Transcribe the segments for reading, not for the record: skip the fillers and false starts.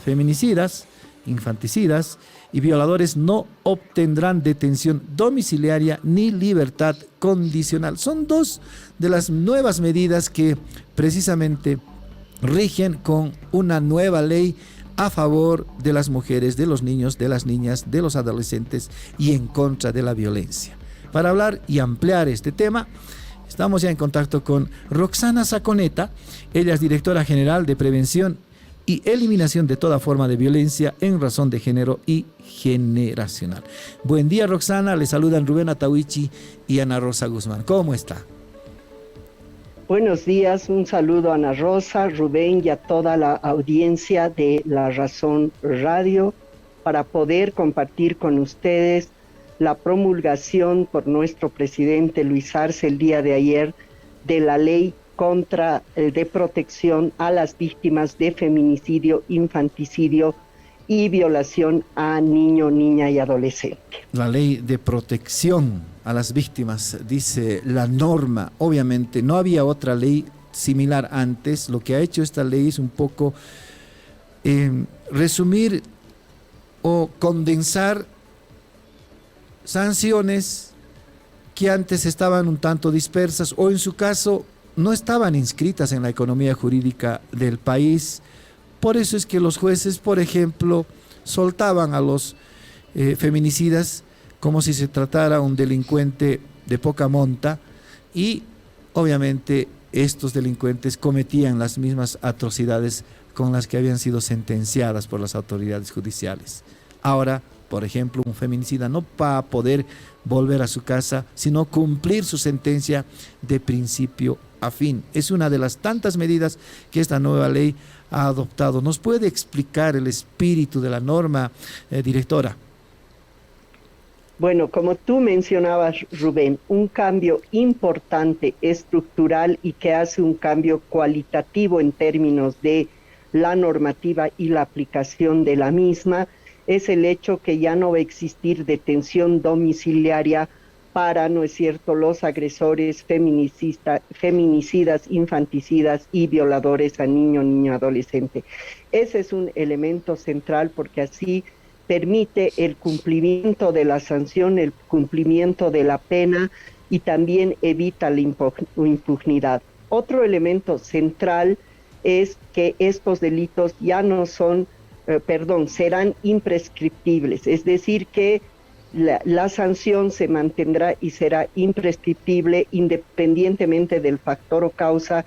feminicidas, infanticidas y violadores no obtendrán detención domiciliaria ni libertad condicional. Son dos de las nuevas medidas que precisamente rigen con una nueva ley a favor de las mujeres, de los niños, de las niñas, de los adolescentes y en contra de la violencia. Para hablar y ampliar este tema, estamos ya en contacto con Roxana Saconeta. Ella es directora general de Prevención y Eliminación de toda forma de violencia en razón de género y generacional. Buen día, Roxana. Le saludan Rubén Atahuichi y Ana Rosa Guzmán. ¿Cómo está? Buenos días, un saludo a Ana Rosa, Rubén y a toda la audiencia de La Razón Radio para poder compartir con ustedes la promulgación por nuestro presidente Luis Arce el día de ayer de la ley de protección a las víctimas de feminicidio, infanticidio y violación a niño, niña y adolescente. La ley de protección a las víctimas, dice la norma. Obviamente no había otra ley similar antes. Lo que ha hecho esta ley es un poco resumir o condensar sanciones que antes estaban un tanto dispersas o en su caso no estaban inscritas en la economía jurídica del país. Por eso es que los jueces, por ejemplo, soltaban a los feminicidas como si se tratara un delincuente de poca monta y obviamente estos delincuentes cometían las mismas atrocidades con las que habían sido sentenciadas por las autoridades judiciales. Ahora, por ejemplo, un feminicida no va a poder volver a su casa, sino cumplir su sentencia de principio a fin. Es una de las tantas medidas que esta nueva ley ha adoptado. ¿Nos puede explicar el espíritu de la norma, directora? Bueno, como tú mencionabas, Rubén, un cambio importante, estructural y que hace un cambio cualitativo en términos de la normativa y la aplicación de la misma, es el hecho que ya no va a existir detención domiciliaria para, ¿no es cierto?, los agresores feminicidas, infanticidas y violadores a niño, niña, adolescente. Ese es un elemento central porque así permite el cumplimiento de la sanción, el cumplimiento de la pena y también evita la impunidad. Otro elemento central es que estos delitos ya no son, serán imprescriptibles, es decir que la sanción se mantendrá y será imprescriptible independientemente del factor o causa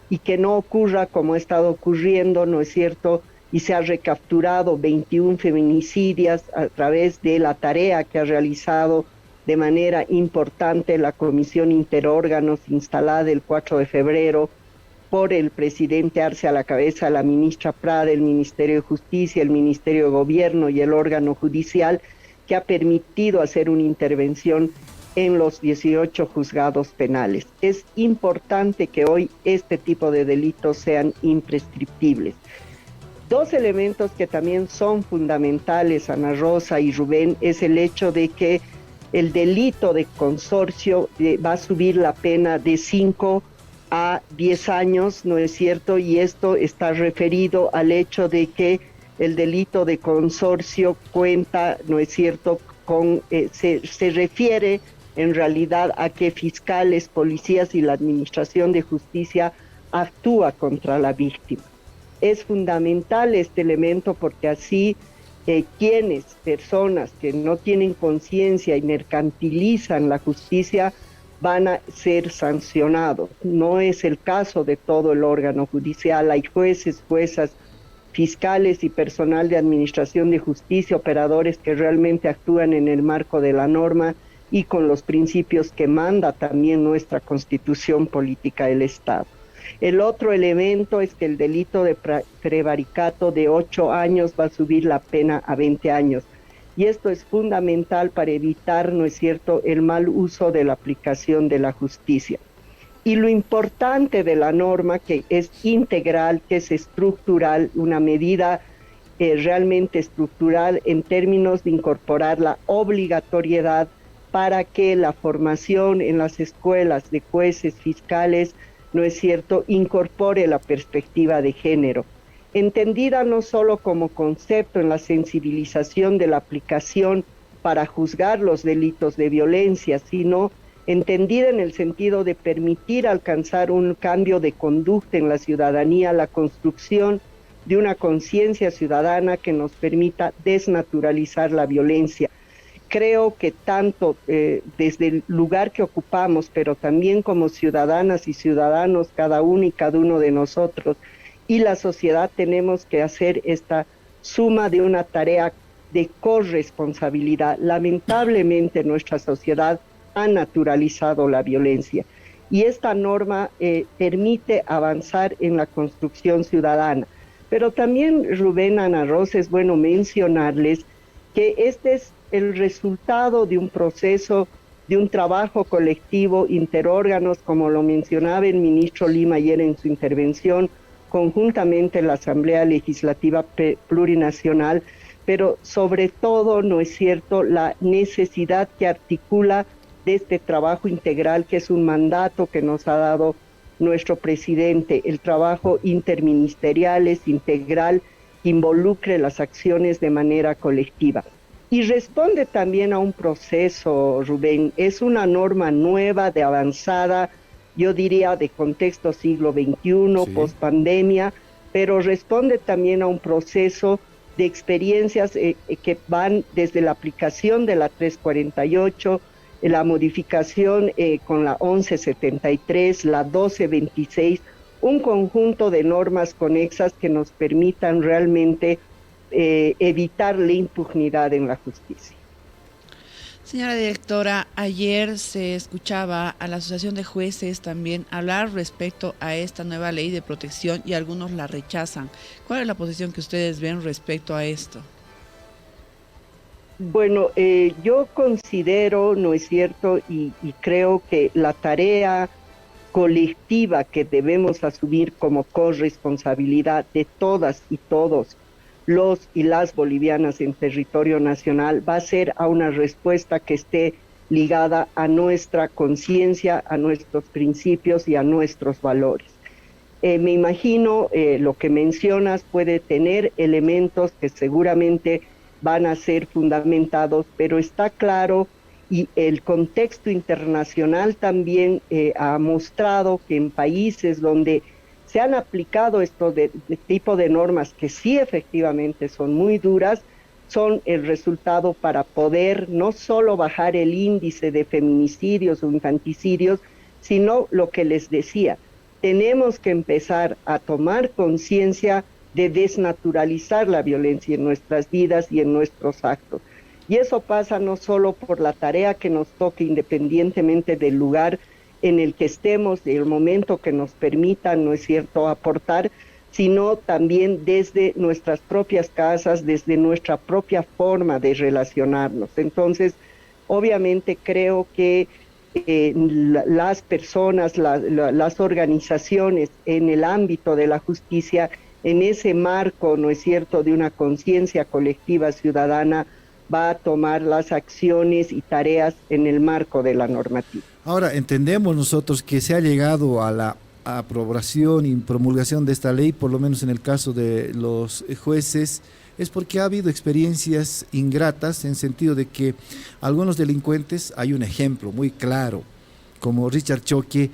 y que no ocurra como ha estado ocurriendo, ¿no es cierto?, y se ha recapturado 21 feminicidios a través de la tarea que ha realizado de manera importante la Comisión Interórganos instalada el 4 de febrero por el presidente Arce a la cabeza, la ministra Prada, el Ministerio de Justicia, el Ministerio de Gobierno y el órgano judicial, que ha permitido hacer una intervención en los 18 juzgados penales. Es importante que hoy este tipo de delitos sean imprescriptibles. Dos elementos que también son fundamentales, Ana Rosa y Rubén, es el hecho de que el delito de consorcio va a subir la pena de 5 a 10 años, ¿no es cierto? Y esto está referido al hecho de que el delito de consorcio cuenta, ¿no es cierto?, se refiere en realidad a que fiscales, policías y la administración de justicia actúa contra la víctima. Es fundamental este elemento porque así personas que no tienen conciencia y mercantilizan la justicia van a ser sancionados. No es el caso de todo el órgano judicial, hay jueces, juezas, fiscales y personal de administración de justicia, operadores que realmente actúan en el marco de la norma y con los principios que manda también nuestra Constitución Política del Estado. El otro elemento es que el delito de prevaricato de 8 años va a subir la pena a 20 años. Y esto es fundamental para evitar, ¿no es cierto?, el mal uso de la aplicación de la justicia. Y lo importante de la norma, que es integral, que es estructural, una medida realmente estructural en términos de incorporar la obligatoriedad para que la formación en las escuelas de jueces, fiscales, ¿no es cierto?, incorpore la perspectiva de género. entendida no solo como concepto en la sensibilización de la aplicación para juzgar los delitos de violencia, sino entendida en el sentido de permitir alcanzar un cambio de conducta en la ciudadanía, la construcción de una conciencia ciudadana que nos permita desnaturalizar la violencia. Creo que tanto desde el lugar que ocupamos, pero también como ciudadanas y ciudadanos, cada uno y cada uno de nosotros, y la sociedad, tenemos que hacer esta suma de una tarea de corresponsabilidad. Lamentablemente nuestra sociedad ha naturalizado la violencia y esta norma permite avanzar en la construcción ciudadana. Pero también, Rubén, Ana Rosa, es bueno mencionarles que este es el resultado de un proceso, de un trabajo colectivo, interórganos, como lo mencionaba el ministro Lima ayer en su intervención, conjuntamente la Asamblea Legislativa Plurinacional, pero sobre todo, ¿no es cierto?, la necesidad que articula de este trabajo integral, que es un mandato que nos ha dado nuestro presidente, el trabajo interministerial es integral, que involucre las acciones de manera colectiva. Y responde también a un proceso, Rubén, es una norma nueva, de avanzada, yo diría de contexto siglo XXI, sí, post-pandemia, pero responde también a un proceso de experiencias que van desde la aplicación de la 348, la modificación con la 1173, la 1226, un conjunto de normas conexas que nos permitan realmente evitar la impunidad en la justicia. Señora directora, ayer se escuchaba a la Asociación de Jueces también hablar respecto a esta nueva ley de protección y algunos la rechazan. ¿Cuál es la posición que ustedes ven respecto a esto? Bueno, yo considero, ¿no es cierto?, y creo que la tarea colectiva que debemos asumir como corresponsabilidad de todas y todos los y las bolivianas en territorio nacional va a ser a una respuesta que esté ligada a nuestra conciencia, a nuestros principios y a nuestros valores. Me imagino lo que mencionas puede tener elementos que seguramente van a ser fundamentados, pero está claro, y el contexto internacional también ha mostrado que en países donde se han aplicado estos de tipo de normas que sí efectivamente son muy duras, son el resultado para poder no solo bajar el índice de feminicidios o infanticidios, sino lo que les decía, tenemos que empezar a tomar conciencia de desnaturalizar la violencia en nuestras vidas y en nuestros actos. Y eso pasa no solo por la tarea que nos toque independientemente del lugar en el que estemos, del momento que nos permitan, ¿no es cierto?, aportar, sino también desde nuestras propias casas, desde nuestra propia forma de relacionarnos. Entonces, obviamente creo que las personas, las organizaciones en el ámbito de la justicia, en ese marco, ¿no es cierto?, de una conciencia colectiva ciudadana, va a tomar las acciones y tareas en el marco de la normativa. Ahora, entendemos nosotros que se ha llegado a la aprobación y promulgación de esta ley, por lo menos en el caso de los jueces, es porque ha habido experiencias ingratas, en sentido de que algunos delincuentes, hay un ejemplo muy claro, como Richard Choque,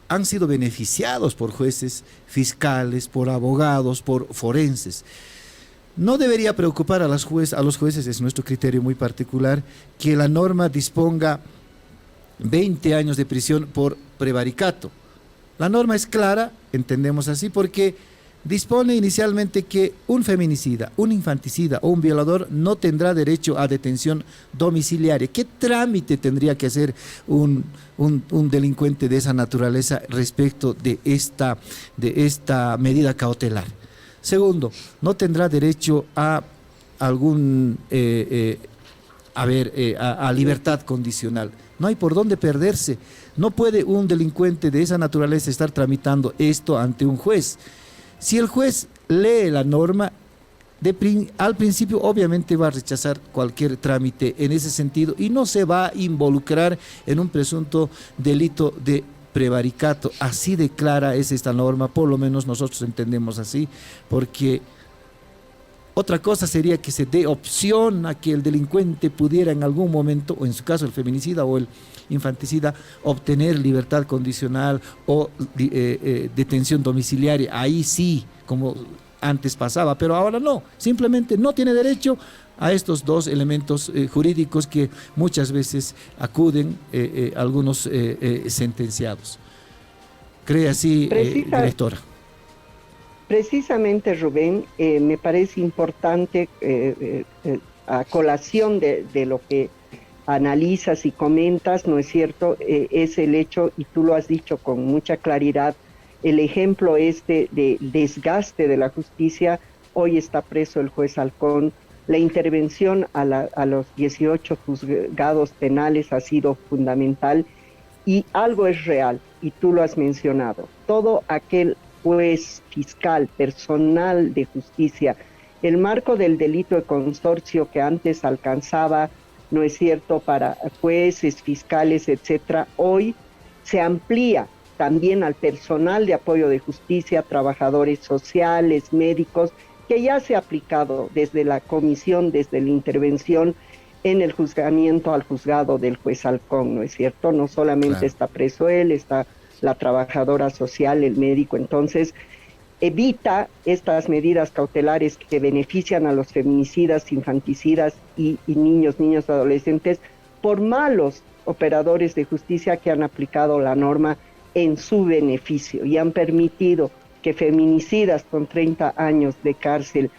han sido beneficiados por jueces, fiscales, por abogados, por forenses. No debería preocupar a los jueces, es nuestro criterio muy particular, que la norma disponga 20 años de prisión por prevaricato. La norma es clara, entendemos así, porque dispone inicialmente que un feminicida, un infanticida o un violador no tendrá derecho a detención domiciliaria. ¿Qué trámite tendría que hacer un delincuente de esa naturaleza respecto de esta medida cautelar? Segundo, no tendrá derecho a a libertad condicional. No hay por dónde perderse. No puede un delincuente de esa naturaleza estar tramitando esto ante un juez. Si el juez lee la norma, al principio obviamente va a rechazar cualquier trámite en ese sentido y no se va a involucrar en un presunto delito de prevaricato. Así de clara es esta norma, por lo menos nosotros entendemos así, porque otra cosa sería que se dé opción a que el delincuente pudiera en algún momento, o en su caso el feminicida o el infanticida, obtener libertad condicional o detención domiciliaria. Ahí sí, como antes pasaba, pero ahora no. Simplemente no tiene derecho a estos dos elementos jurídicos que muchas veces acuden algunos sentenciados. ¿Cree así, directora? Precisamente, Rubén, me parece importante, a colación de lo que analizas y comentas, ¿no es cierto? Es el hecho, y tú lo has dicho con mucha claridad, el ejemplo este de desgaste de la justicia. Hoy está preso el juez Halcón. La intervención a los 18 juzgados penales ha sido fundamental, y algo es real, y tú lo has mencionado. Todo aquel juez, fiscal, personal de justicia, el marco del delito de consorcio que antes alcanzaba, ¿no es cierto?, para jueces, fiscales, etcétera, hoy se amplía también al personal de apoyo de justicia, trabajadores sociales, médicos, que ya se ha aplicado desde la comisión, desde la intervención en el juzgamiento al juzgado del juez Halcón, ¿no es cierto? No solamente está preso él, está la trabajadora social, el médico. Entonces, evita estas medidas cautelares que benefician a los feminicidas, infanticidas y niños, adolescentes, por malos operadores de justicia que han aplicado la norma en su beneficio y han permitido que feminicidas con 30 años de cárcel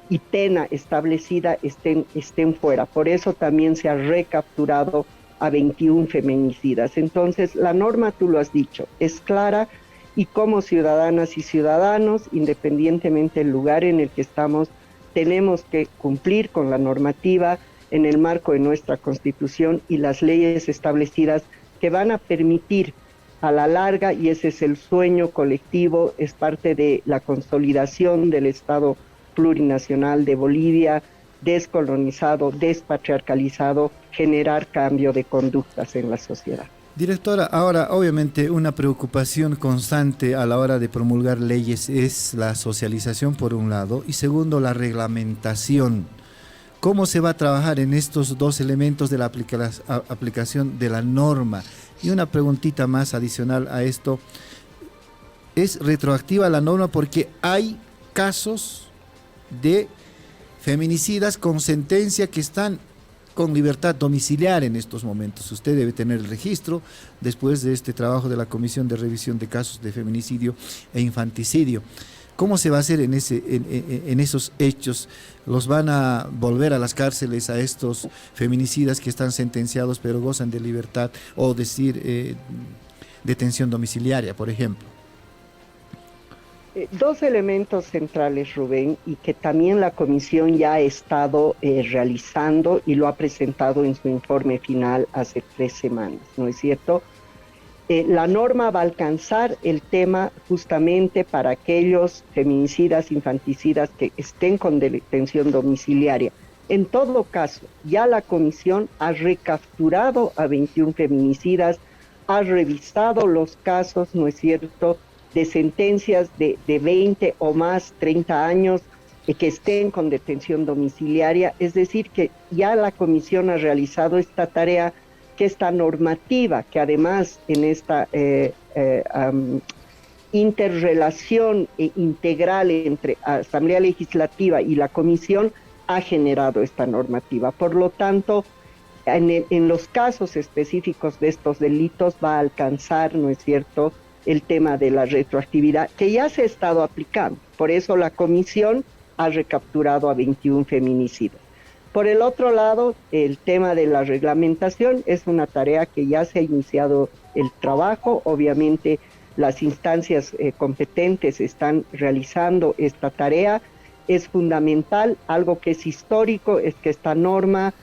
y pena establecida estén fuera. Por eso también se ha recapturado a 21 feminicidas. Entonces, la norma, tú lo has dicho, es clara, y como ciudadanas y ciudadanos, independientemente del lugar en el que estamos, tenemos que cumplir con la normativa en el marco de nuestra Constitución y las leyes establecidas que van a permitir a la larga, y ese es el sueño colectivo, es parte de la consolidación del Estado plurinacional de Bolivia, descolonizado, despatriarcalizado, generar cambio de conductas en la sociedad. Directora, ahora obviamente una preocupación constante a la hora de promulgar leyes es la socialización por un lado y segundo la reglamentación. ¿Cómo se va a trabajar en estos dos elementos de la aplicación de la norma? Y una preguntita más adicional a esto, ¿es retroactiva la norma porque hay casos de feminicidas con sentencia que están con libertad domiciliaria en estos momentos? Usted debe tener el registro después de este trabajo de la Comisión de Revisión de Casos de Feminicidio e Infanticidio. ¿Cómo se va a hacer en esos hechos? ¿Los van a volver a las cárceles a estos feminicidas que están sentenciados pero gozan de libertad, o decir detención domiciliaria, por ejemplo? Dos elementos centrales, Rubén, y que también la comisión ya ha estado realizando y lo ha presentado en su informe final hace 3 semanas, ¿no es cierto? La norma va a alcanzar el tema justamente para aquellos feminicidas, infanticidas que estén con detención domiciliaria. En todo caso, ya la comisión ha recapturado a 21 feminicidas, ha revisado los casos, ¿no es cierto?, de sentencias de 20 o más 30 años que estén con detención domiciliaria. Es decir, que ya la comisión ha realizado esta tarea, que esta normativa, que además en esta interrelación integral entre Asamblea Legislativa y la comisión, ha generado esta normativa. Por lo tanto, en los casos específicos de estos delitos va a alcanzar, ¿no es cierto?, el tema de la retroactividad, que ya se ha estado aplicando. Por eso la comisión ha recapturado a 21 feminicidas. Por el otro lado, el tema de la reglamentación es una tarea que ya se ha iniciado el trabajo. Obviamente, las instancias competentes están realizando esta tarea. Es fundamental, algo que es histórico, es que esta norma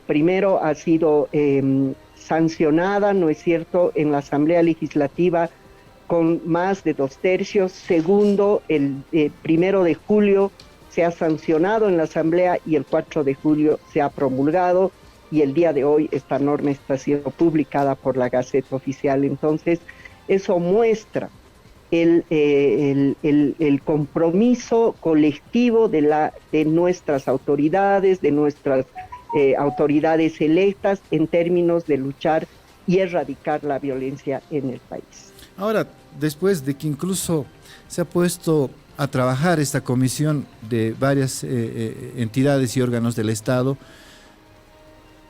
primero ha sido sancionada, ¿no es cierto?, en la Asamblea Legislativa con más de 2/3. Segundo, el 1 de julio se ha sancionado en la Asamblea y el 4 de julio se ha promulgado, y el día de hoy esta norma está siendo publicada por la Gaceta Oficial. Entonces, Eso muestra el compromiso colectivo de nuestras autoridades, de nuestras autoridades electas en términos de luchar y erradicar la violencia en el país. Ahora, después de que incluso se ha puesto a trabajar esta comisión de varias entidades y órganos del Estado,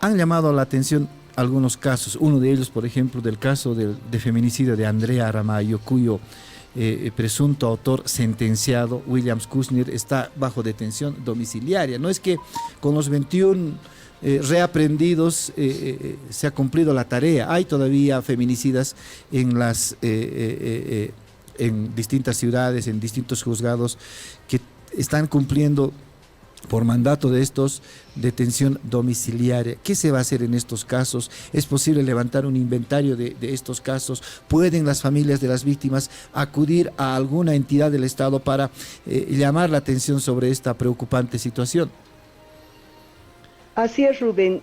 han llamado la atención algunos casos. Uno de ellos, por ejemplo, del caso de feminicidio de Andrea Aramayo, cuyo presunto autor sentenciado, Williams Kushner, está bajo detención domiciliaria. No es que con los 21 reaprendidos se ha cumplido la tarea. Hay todavía feminicidas en distintas ciudades, en distintos juzgados, que están cumpliendo por mandato de estos detención domiciliaria. ¿Qué se va a hacer en estos casos? ¿Es posible levantar un inventario de estos casos? ¿Pueden las familias de las víctimas acudir a alguna entidad del Estado para llamar la atención sobre esta preocupante situación? Así es, Rubén.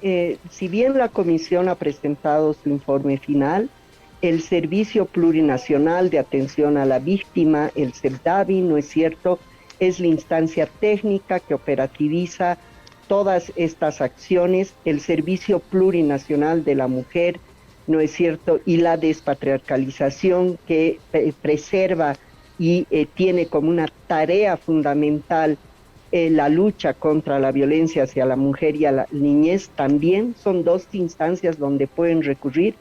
Si bien la comisión ha presentado su informe final, el Servicio Plurinacional de Atención a la Víctima, el SEPDAVI, ¿no es cierto?, es la instancia técnica que operativiza todas estas acciones. El Servicio Plurinacional de la Mujer, ¿no es cierto?, y la despatriarcalización, que preserva y tiene como una tarea fundamental la lucha contra la violencia hacia la mujer y a la niñez, también son dos instancias donde pueden recurrir.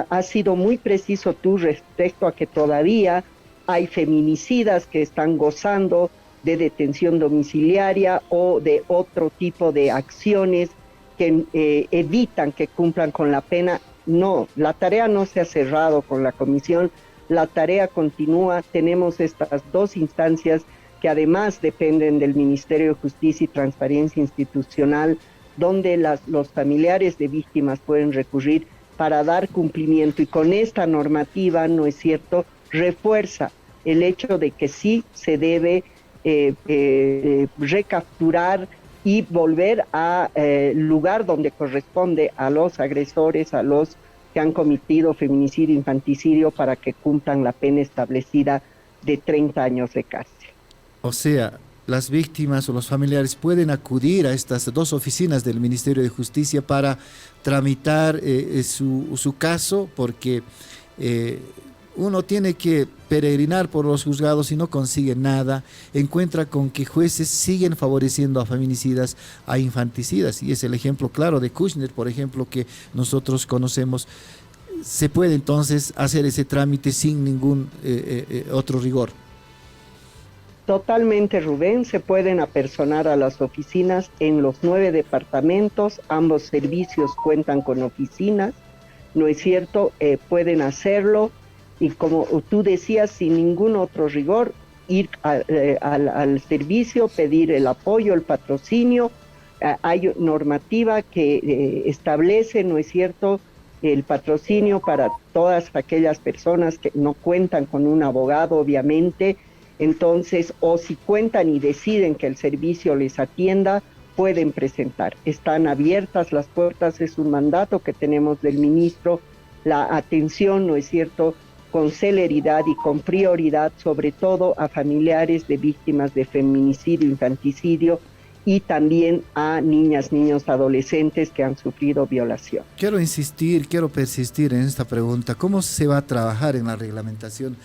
Has sido muy preciso tú respecto a que todavía hay feminicidas que están gozando de detención domiciliaria o de otro tipo de acciones que evitan que cumplan con la pena. No, la tarea no se ha cerrado con la comisión, la tarea continúa. Tenemos estas dos instancias que además dependen del Ministerio de Justicia y Transparencia Institucional, donde los familiares de víctimas pueden recurrir para dar cumplimiento, y con esta normativa, ¿no es cierto?, refuerza el hecho de que sí se debe recapturar y volver al lugar donde corresponde a los agresores, a los que han cometido feminicidio, infanticidio, para que cumplan la pena establecida de 30 años de cárcel. O sea, las víctimas o los familiares pueden acudir a estas dos oficinas del Ministerio de Justicia para tramitar su caso, porque uno tiene que peregrinar por los juzgados y no consigue nada, encuentra con que jueces siguen favoreciendo a feminicidas, a infanticidas, y es el ejemplo claro de Kushner, por ejemplo, que nosotros conocemos. Se puede entonces hacer ese trámite sin ningún otro rigor. Totalmente, Rubén. Se pueden apersonar a las oficinas en los 9 departamentos. Ambos servicios cuentan con oficinas, ¿no es cierto? Pueden hacerlo, y como tú decías, sin ningún otro rigor, ir al servicio, pedir el apoyo, el patrocinio. Hay normativa que establece, ¿no es cierto?, el patrocinio para todas aquellas personas que no cuentan con un abogado, obviamente. Entonces, o si cuentan y deciden que el servicio les atienda, pueden presentar. Están abiertas las puertas, es un mandato que tenemos del ministro, la atención, ¿no es cierto?, con celeridad y con prioridad, sobre todo a familiares de víctimas de feminicidio, infanticidio, y también a niñas, niños, adolescentes que han sufrido violación. Quiero persistir en esta pregunta. ¿Cómo se va a trabajar en la reglamentación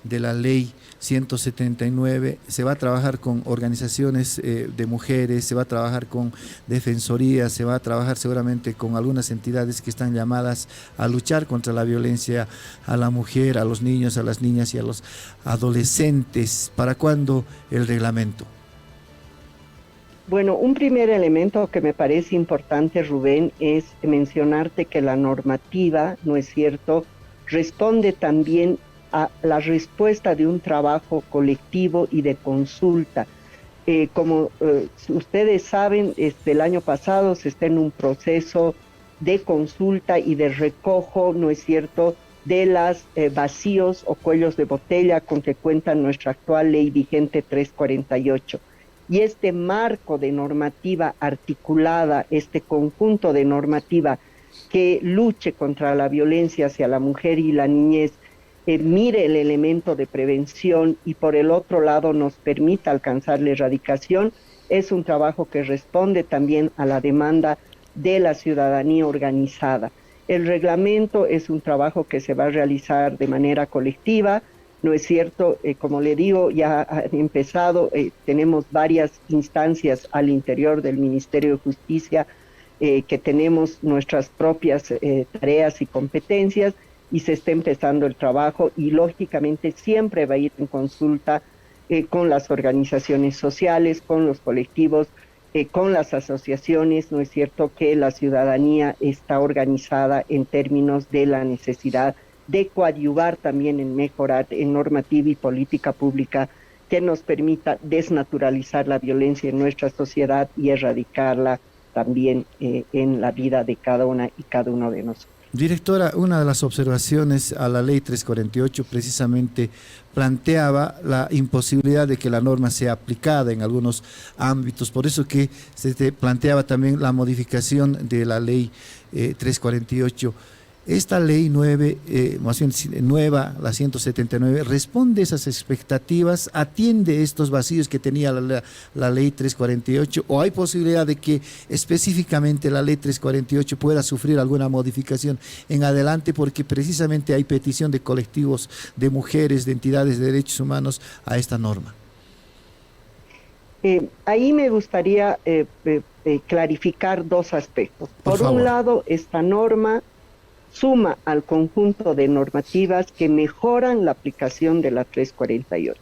de la ley 179? ¿Se va a trabajar con organizaciones de mujeres? ¿Se va a trabajar con defensorías? ¿Se va a trabajar seguramente con algunas entidades que están llamadas a luchar contra la violencia a la mujer, a los niños, a las niñas y a los adolescentes? ¿Para cuándo el reglamento? Bueno, un primer elemento que me parece importante, Rubén, es mencionarte que la normativa, ¿no es cierto?, responde también a la respuesta de un trabajo colectivo y de consulta. Como ustedes saben, el año pasado se está en un proceso de consulta y de recojo, ¿no es cierto?, de las vacíos o cuellos de botella con que cuenta nuestra actual ley vigente 348. Y este marco de normativa articulada, este conjunto de normativa que luche contra la violencia hacia la mujer y la niñez, mire el elemento de prevención y por el otro lado nos permita alcanzar la erradicación, es un trabajo que responde también a la demanda de la ciudadanía organizada. El reglamento es un trabajo que se va a realizar de manera colectiva, ¿no es cierto? Como le digo, ya han empezado, tenemos varias instancias al interior del Ministerio de Justicia que tenemos nuestras propias tareas y competencias y se está empezando el trabajo y lógicamente siempre va a ir en consulta con las organizaciones sociales, con los colectivos, con las asociaciones, ¿no es cierto?, que la ciudadanía está organizada en términos de la necesidad de coadyuvar también en mejorar en normativa y política pública que nos permita desnaturalizar la violencia en nuestra sociedad y erradicarla también en la vida de cada una y cada uno de nosotros. Directora, una de las observaciones a la ley 348 precisamente planteaba la imposibilidad de que la norma sea aplicada en algunos ámbitos, por eso que se planteaba también la modificación de la ley 348. Esta ley más bien nueva, la 179, responde a esas expectativas, atiende estos vacíos que tenía la ley 348, o hay posibilidad de que específicamente la ley 348 pueda sufrir alguna modificación en adelante, porque precisamente hay petición de colectivos, de mujeres, de entidades de derechos humanos a esta norma. Ahí me gustaría clarificar dos aspectos. Por un lado, esta norma suma al conjunto de normativas que mejoran la aplicación de la 348.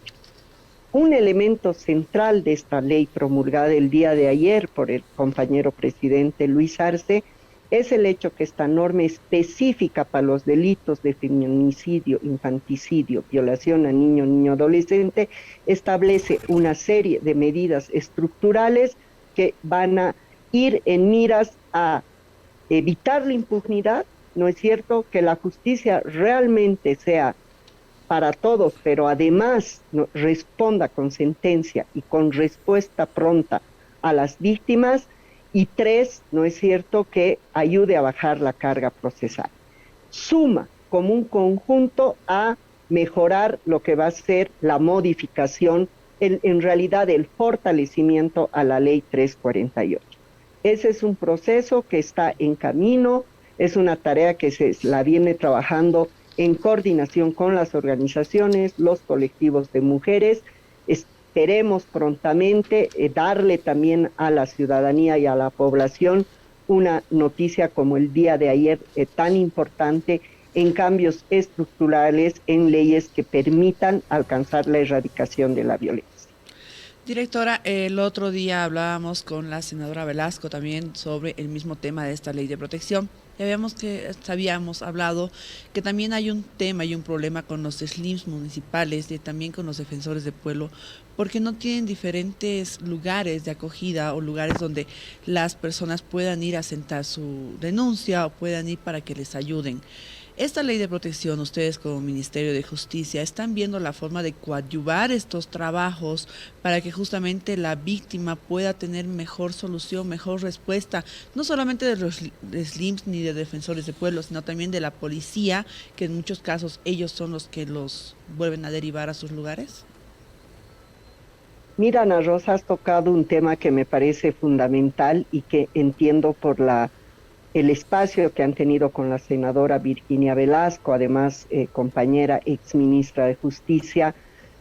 Un elemento central de esta ley promulgada el día de ayer por el compañero presidente Luis Arce es el hecho que esta norma específica para los delitos de feminicidio, infanticidio, violación a niño, niño adolescente, establece una serie de medidas estructurales que van a ir en miras a evitar la impunidad. ¿No es cierto? Que la justicia realmente sea para todos, pero además responda con sentencia y con respuesta pronta a las víctimas. Y tres, ¿no es cierto? Que ayude a bajar la carga procesal. Suma como un conjunto a mejorar lo que va a ser la modificación, en realidad el fortalecimiento a la ley 348. Ese es un proceso que está en camino. Es una tarea que se la viene trabajando en coordinación con las organizaciones, los colectivos de mujeres. Esperemos prontamente darle también a la ciudadanía y a la población una noticia como el día de ayer tan importante en cambios estructurales en leyes que permitan alcanzar la erradicación de la violencia. Directora, el otro día hablábamos con la senadora Velasco también sobre el mismo tema de esta ley de protección. Habíamos hablado que también hay un tema y un problema con los SLIMs municipales y también con los defensores del pueblo, porque no tienen diferentes lugares de acogida o lugares donde las personas puedan ir a sentar su denuncia o puedan ir para que les ayuden. Esta ley de protección, ustedes como Ministerio de Justicia, ¿están viendo la forma de coadyuvar estos trabajos para que justamente la víctima pueda tener mejor solución, mejor respuesta, no solamente de los SLIMs ni de defensores de pueblo, sino también de la policía, que en muchos casos ellos son los que los vuelven a derivar a sus lugares? Mira, Ana Rosa, has tocado un tema que me parece fundamental y que entiendo por el espacio que han tenido con la senadora Virginia Velasco, además compañera exministra de Justicia,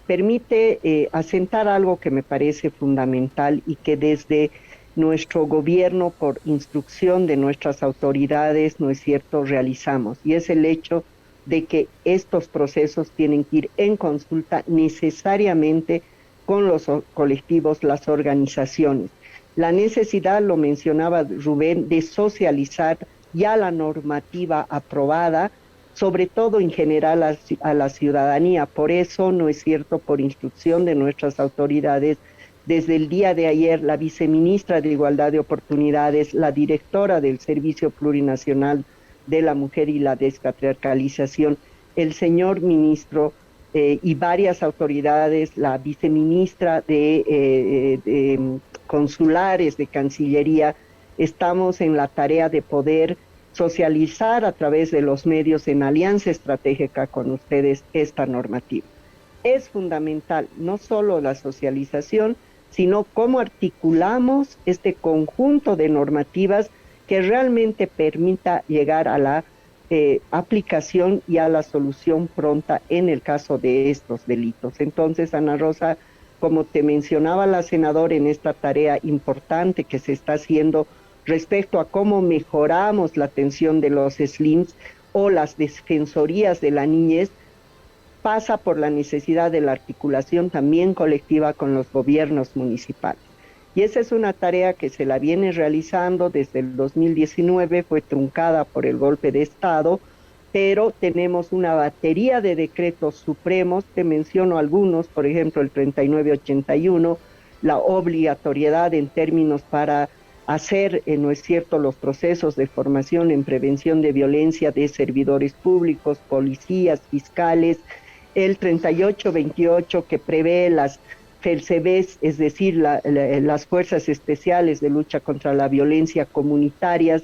permite asentar algo que me parece fundamental y que desde nuestro gobierno, por instrucción de nuestras autoridades, ¿no es cierto?, realizamos. Y es el hecho de que estos procesos tienen que ir en consulta necesariamente con los colectivos, las organizaciones. La necesidad, lo mencionaba Rubén, de socializar ya la normativa aprobada, sobre todo en general a la ciudadanía. Por eso, no es cierto, por instrucción de nuestras autoridades, desde el día de ayer, la viceministra de Igualdad de Oportunidades, la directora del Servicio Plurinacional de la Mujer y la Despatriarcalización, el señor ministro y varias autoridades, la viceministra de consulares, de Cancillería, estamos en la tarea de poder socializar a través de los medios en alianza estratégica con ustedes esta normativa. Es fundamental no solo la socialización, sino cómo articulamos este conjunto de normativas que realmente permita llegar a la aplicación y a la solución pronta en el caso de estos delitos. Entonces, Ana Rosa, como te mencionaba la senadora en esta tarea importante que se está haciendo respecto a cómo mejoramos la atención de los SLIMs o las defensorías de la niñez, pasa por la necesidad de la articulación también colectiva con los gobiernos municipales. Y esa es una tarea que se la viene realizando desde el 2019, fue truncada por el golpe de Estado, pero tenemos una batería de decretos supremos, te menciono algunos, por ejemplo el 3981, la obligatoriedad en términos para hacer, no es cierto, los procesos de formación en prevención de violencia de servidores públicos, policías, fiscales, el 3828 que prevé las FELCBs, es decir, las fuerzas especiales de lucha contra la violencia comunitarias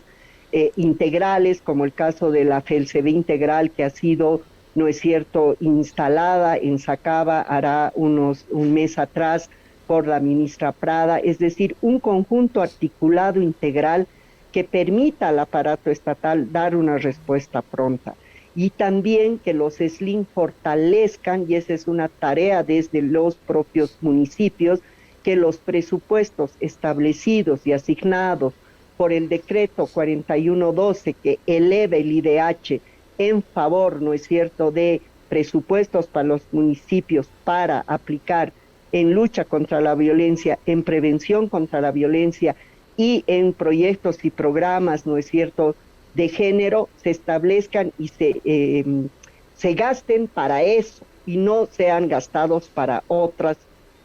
integrales, como el caso de la FELCB integral que ha sido, no es cierto, instalada en Sacaba hará un mes atrás por la ministra Prada, es decir, un conjunto articulado integral que permita al aparato estatal dar una respuesta pronta. Y también que los SLIM fortalezcan, y esa es una tarea desde los propios municipios, que los presupuestos establecidos y asignados por el decreto 4112 que eleva el IDH en favor, ¿no es cierto?, de presupuestos para los municipios para aplicar en lucha contra la violencia, en prevención contra la violencia y en proyectos y programas, ¿no es cierto?, de género, se establezcan y se gasten para eso y no sean gastados para otras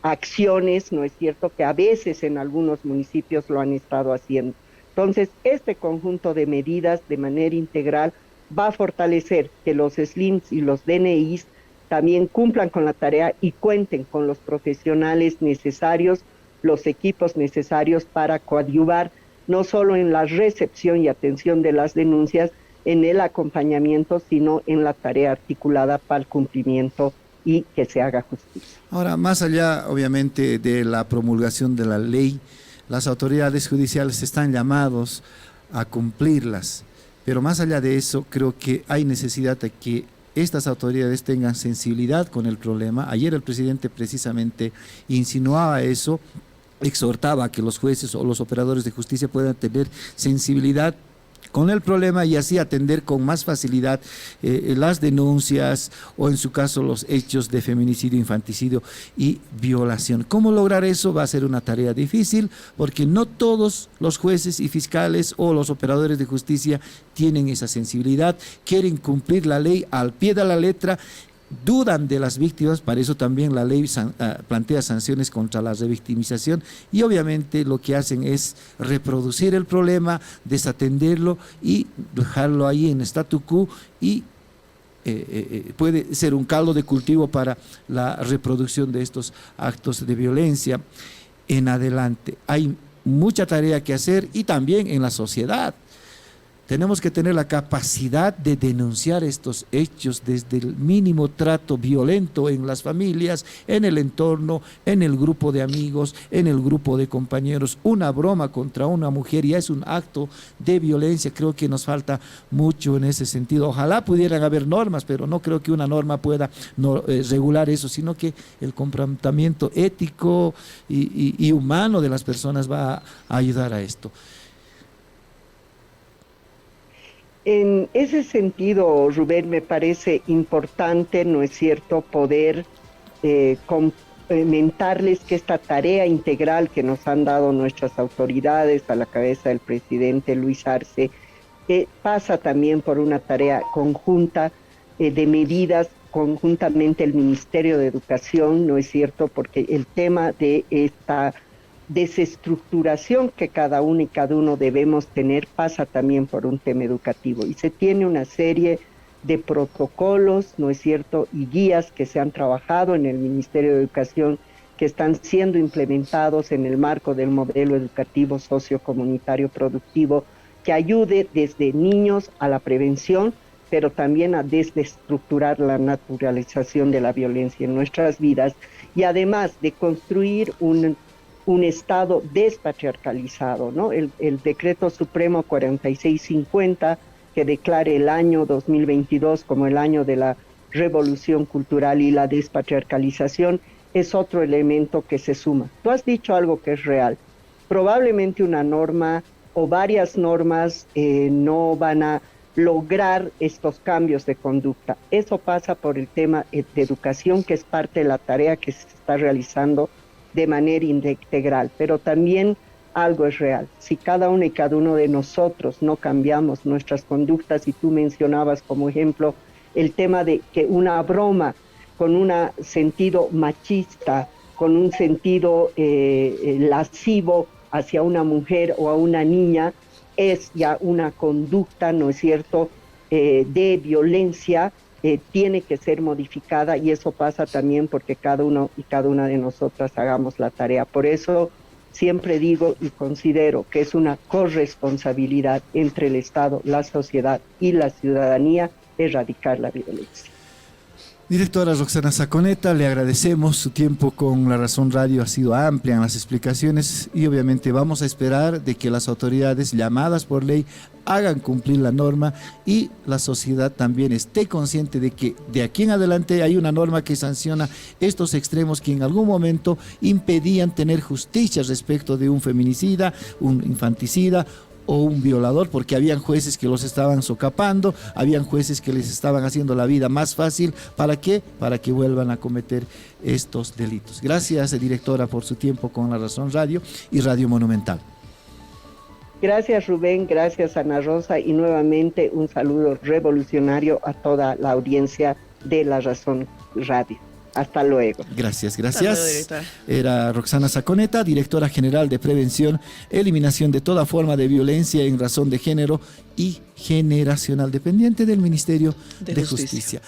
acciones, ¿no es cierto?, que a veces en algunos municipios lo han estado haciendo. Entonces, este conjunto de medidas de manera integral va a fortalecer que los SLIMs y los DNIs también cumplan con la tarea y cuenten con los profesionales necesarios, los equipos necesarios para coadyuvar no solo en la recepción y atención de las denuncias, en el acompañamiento, sino en la tarea articulada para el cumplimiento y que se haga justicia. Ahora, más allá, obviamente, de la promulgación de la ley, las autoridades judiciales están llamados a cumplirlas, pero más allá de eso, creo que hay necesidad de que estas autoridades tengan sensibilidad con el problema. Ayer el presidente precisamente insinuaba eso, exhortaba a que los jueces o los operadores de justicia puedan tener sensibilidad con el problema y así atender con más facilidad las denuncias o en su caso los hechos de feminicidio, infanticidio y violación. ¿Cómo lograr eso? Va a ser una tarea difícil porque no todos los jueces y fiscales o los operadores de justicia tienen esa sensibilidad, quieren cumplir la ley al pie de la letra, dudan de las víctimas, para eso también la ley plantea sanciones contra la revictimización y obviamente lo que hacen es reproducir el problema, desatenderlo y dejarlo ahí en statu quo y puede ser un caldo de cultivo para la reproducción de estos actos de violencia en adelante. Hay mucha tarea que hacer y también en la sociedad. Tenemos que tener la capacidad de denunciar estos hechos desde el mínimo trato violento en las familias, en el entorno, en el grupo de amigos, en el grupo de compañeros. Una broma contra una mujer ya es un acto de violencia. Creo que nos falta mucho en ese sentido. Ojalá pudieran haber normas, pero no creo que una norma pueda regular eso, sino que el comportamiento ético y humano de las personas va a ayudar a esto. En ese sentido, Rubén, me parece importante, ¿no es cierto?, poder comentarles que esta tarea integral que nos han dado nuestras autoridades a la cabeza del presidente Luis Arce, pasa también por una tarea conjunta de medidas, conjuntamente el Ministerio de Educación, ¿no es cierto?, porque el tema de esta desestructuración que cada uno y cada uno debemos tener pasa también por un tema educativo y se tiene una serie de protocolos, ¿no es cierto?, y guías que se han trabajado en el Ministerio de Educación que están siendo implementados en el marco del modelo educativo sociocomunitario productivo que ayude desde niños a la prevención, pero también a desestructurar la naturalización de la violencia en nuestras vidas y además de construir un Estado despatriarcalizado, ¿no? El Decreto Supremo 4650, que declare el año 2022 como el año de la revolución cultural y la despatriarcalización, es otro elemento que se suma. Tú has dicho algo que es real. Probablemente una norma o varias normas no van a lograr estos cambios de conducta. Eso pasa por el tema de educación, que es parte de la tarea que se está realizando de manera integral, pero también algo es real. Si cada uno y cada uno de nosotros no cambiamos nuestras conductas, y tú mencionabas como ejemplo el tema de que una broma con un sentido machista, con un sentido lascivo hacia una mujer o a una niña, es ya una conducta, ¿no es cierto?, de violencia, tiene que ser modificada, y eso pasa también porque cada uno y cada una de nosotras hagamos la tarea. Por eso siempre digo y considero que es una corresponsabilidad entre el Estado, la sociedad y la ciudadanía erradicar la violencia. Directora Roxana Saconeta, le agradecemos su tiempo con La Razón Radio, ha sido amplia en las explicaciones y obviamente vamos a esperar de que las autoridades llamadas por ley hagan cumplir la norma y la sociedad también esté consciente de que de aquí en adelante hay una norma que sanciona estos extremos que en algún momento impedían tener justicia respecto de un feminicida, un infanticida o un violador, porque habían jueces que los estaban socapando, habían jueces que les estaban haciendo la vida más fácil. ¿Para qué? Para que vuelvan a cometer estos delitos. Gracias, directora, por su tiempo con La Razón Radio y Radio Monumental. Gracias, Rubén, gracias, Ana Rosa, y nuevamente un saludo revolucionario a toda la audiencia de La Razón Radio. Hasta luego. Gracias. Hasta luego, era Roxana Saconeta, directora general de Prevención, Eliminación de toda forma de violencia en razón de género y generacional, dependiente del Ministerio de Justicia.